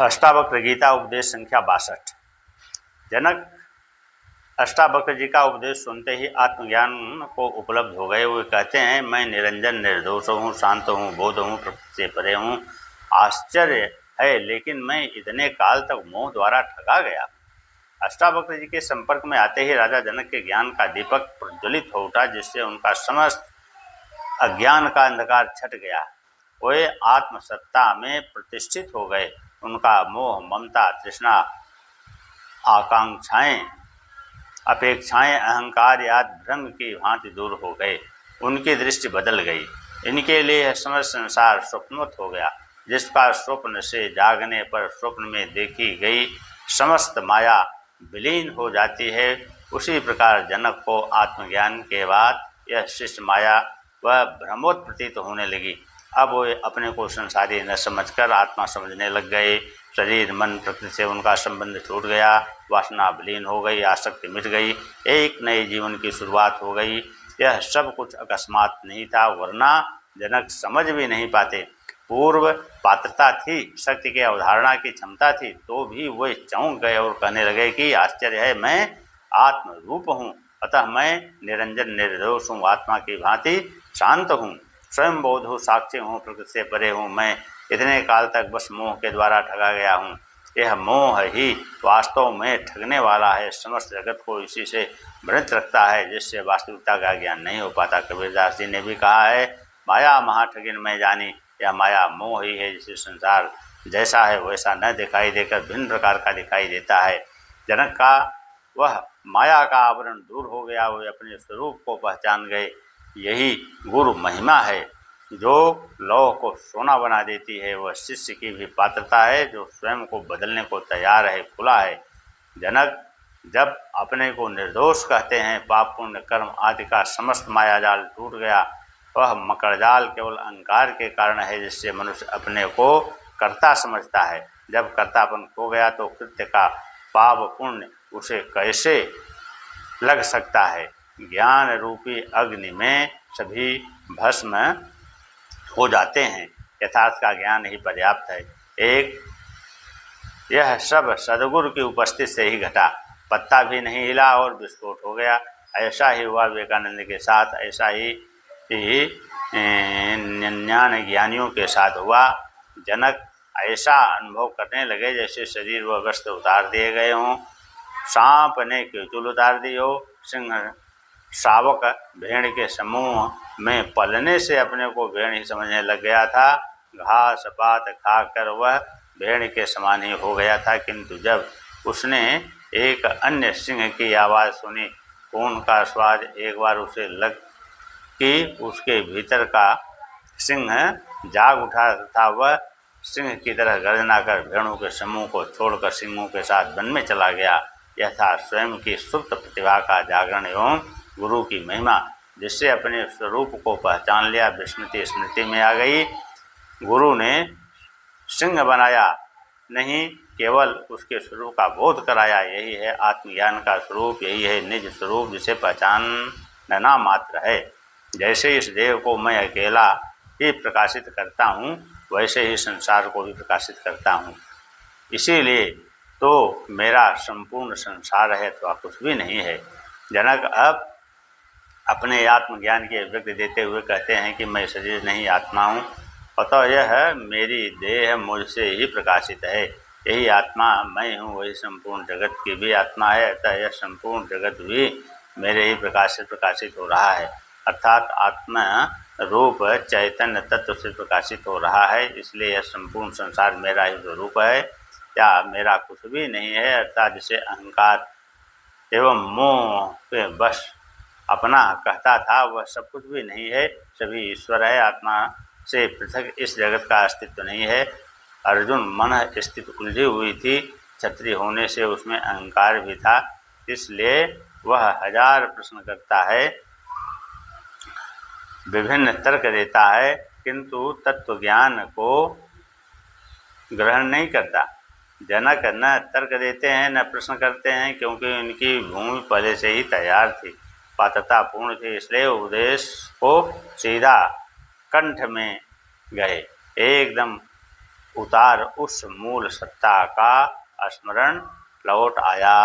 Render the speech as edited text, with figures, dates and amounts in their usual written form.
अष्टावक्र गीता उपदेश संख्या 62। जनक अष्टावक्र जी का उपदेश सुनते ही आत्मज्ञान को उपलब्ध हो गए। वे कहते हैं, मैं निरंजन निर्दोष हूँ, शांत हूँ, बोध हूँ, प्रकृति से परे हूँ। आश्चर्य है, लेकिन मैं इतने काल तक मोह द्वारा ठगा गया। अष्टावक्र जी के संपर्क में आते ही राजा जनक के ज्ञान का दीपक प्रज्वलित हो उठा, जिससे उनका समस्त अज्ञान का अंधकार छट गया। वे आत्मसत्ता में प्रतिष्ठित हो गए। उनका मोह, ममता, तृष्णा, आकांक्षाएं, अपेक्षाएं, अहंकार आदि भ्रम की भांति दूर हो गए। उनकी दृष्टि बदल गई। इनके लिए समस्त संसार स्वप्नवत हो गया। जिसका स्वप्न से जागने पर स्वप्न में देखी गई समस्त माया विलीन हो जाती है, उसी प्रकार जनक को आत्मज्ञान के बाद यह शिष्ट माया वह भ्रमोत प्रतीत होने लगी। अब वे अपने को संसारी न समझकर आत्मा समझने लग गए। शरीर, मन, प्रकृति से उनका संबंध छूट गया। वासना विलीन हो गई, आसक्ति मिट गई, एक नए जीवन की शुरुआत हो गई। यह सब कुछ अकस्मात नहीं था, वरना जनक समझ भी नहीं पाते। पूर्व पात्रता थी, शक्ति के अवधारणा की क्षमता थी, तो भी वे चौंक गए और कहने लगे कि आश्चर्य है, मैं आत्म रूप हूँ, अतः मैं निरंजन निर्दोष हूँ, आत्मा की भांति शांत हूँ, स्वयं बोध हूँ, साक्षी हूँ, प्रकृति से परे हूँ। मैं इतने काल तक बस मोह के द्वारा ठगा गया हूँ। यह मोह ही वास्तव में ठगने वाला है, समस्त जगत को इसी से भ्रमित रखता है, जिससे वास्तविकता का ज्ञान नहीं हो पाता। कबीरदास जी ने भी कहा है, माया महाठगिन मैं जानी। यह माया मोह ही है, जिसे संसार जैसा है वैसा न दिखाई देकर भिन्न प्रकार का दिखाई देता है। जनक का वह माया का आवरण दूर हो गया। वे अपने स्वरूप को पहचान गए। यही गुरु महिमा है, जो लौह को सोना बना देती है। वह शिष्य की भी पात्रता है, जो स्वयं को बदलने को तैयार है, खुला है। जनक जब अपने को निर्दोष कहते हैं, पाप पुण्य कर्म आदि का समस्त मायाजाल टूट गया। वह मकड़जाल केवल अहंकार के कारण है, जिससे मनुष्य अपने को कर्ता समझता है। जब कर्तापन खो गया तो कृत्य का पाप पुण्य उसे कैसे लग सकता है। ज्ञान रूपी अग्नि में सभी भस्म हो जाते हैं। यथार्थ का ज्ञान ही पर्याप्त है। यह सब सदगुरु की उपस्थिति से ही घटा। पत्ता भी नहीं हिला और विस्फोट हो गया। ऐसा ही हुआ विवेकानंद के साथ, ऐसा ही निन्यान ज्ञानियों के साथ हुआ। जनक ऐसा अनुभव करने लगे जैसे शरीर व वस्त्र उतार दिए गए हों, सांप ने केचुल उतार दी हो। सिंह शावक भेड़ के समूह में पलने से अपने को भेड़ ही समझने लग गया था। घास पात खाकर वह भेड़ के समान ही हो गया था, किंतु जब उसने एक अन्य सिंह की आवाज़ सुनी, खून का स्वाद एक बार उसे लग कि उसके भीतर का सिंह जाग उठा था। वह सिंह की तरह गर्जना कर भेड़ों के समूह को छोड़कर सिंहों के साथ वन में चला गया। यह था स्वयं की सुप्त प्रतिभा का जागरण एवं गुरु की महिमा, जिससे अपने स्वरूप को पहचान लिया। विस्मृति स्मृति में आ गई। गुरु ने सिंह बनाया नहीं, केवल उसके स्वरूप का बोध कराया। यही है आत्मज्ञान का स्वरूप, यही है निज स्वरूप, जिसे पहचानना मात्र है। जैसे इस देह को मैं अकेला ही प्रकाशित करता हूँ, वैसे ही संसार को भी प्रकाशित करता हूँ। इसीलिए तो मेरा संपूर्ण संसार है, अथवा कुछ भी नहीं है। जनक अब अपने आत्मज्ञान की अभिव्यक्ति देते हुए कहते हैं कि मैं शरीर नहीं, आत्मा हूँ, अतः यह मेरी देह मुझसे ही प्रकाशित है। यही आत्मा मैं हूँ, वही संपूर्ण जगत की भी आत्मा है, अतः यह संपूर्ण जगत भी मेरे ही प्रकाशित हो रहा है। अर्थात आत्मा रूप चैतन्य तत्व से प्रकाशित हो रहा है, इसलिए यह संपूर्ण संसार मेरा ही स्वरूप है, या मेरा कुछ भी नहीं है। अर्थात जिसे अहंकार एवं मोह के बस अपना कहता था, वह सब कुछ भी नहीं है, सभी ईश्वर है। आत्मा से पृथक इस जगत का अस्तित्व नहीं है। अर्जुन मन स्थित उलझी हुई थी, क्षत्रिय होने से उसमें अहंकार भी था, इसलिए वह हजार प्रश्न करता है, विभिन्न तर्क देता है, किंतु तत्व ज्ञान को ग्रहण नहीं करता। जनक न तर्क देते हैं न प्रश्न करते हैं, क्योंकि उनकी भूमि पहले से ही तैयार थी, पात्रता पूर्ण थी, इसलिए उपदेश को सीधा कंठ में गए। एकदम उतार उस मूल सत्ता का स्मरण लौट आया।